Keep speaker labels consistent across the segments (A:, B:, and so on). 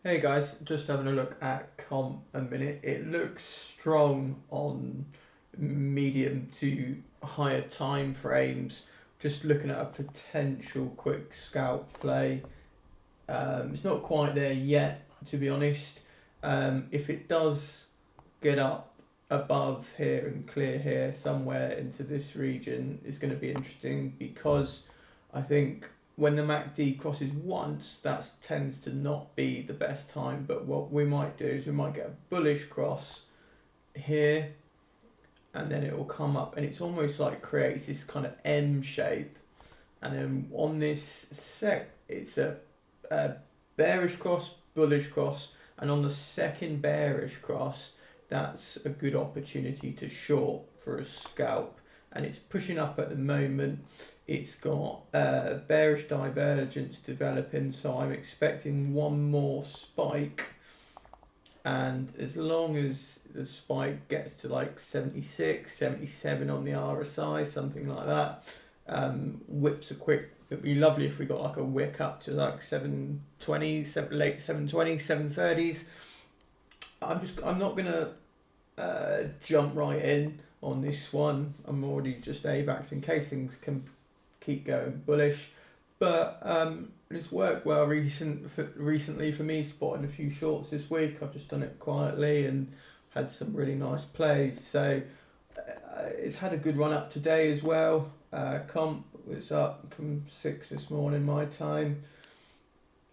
A: Hey guys, just having a look at comp a minute. It looks strong on medium to higher time frames. Just looking at a potential quick scalp play. It's not quite there yet, to be honest. If it does get up above here and clear here somewhere into this region, it's going to be interesting because I think when the MACD crosses once, that tends to not be the best time. But what we might do is we might get a bullish cross here, and then it will come up, and it's almost like creates this kind of M shape. And then on this it's a bearish cross, bullish cross, and on the second bearish cross, that's a good opportunity to short for a scalp. And it's pushing up at the moment. It's got bearish divergence developing, so I'm expecting one more spike. And as long as the spike gets to like 76, 77 on the RSI, something like that, whips a quick, it'd be lovely if we got like a wick up to like 720, late 720, 730s. I'm not gonna jump right in on this one. I'm already just AVAX in case things can keep going bullish, but it's worked well recently for me, spotting a few shorts this week. I've just done it quietly and had some really nice plays, so it's had a good run up today as well. Comp was up from 6 this morning my time,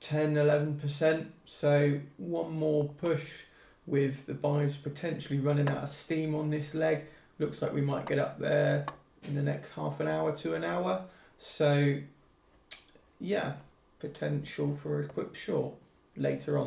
A: 10-11%, so one more push with the buyers potentially running out of steam on this leg. Looks like we might get up there in the next half an hour to an hour. So yeah, potential for a quick short later on.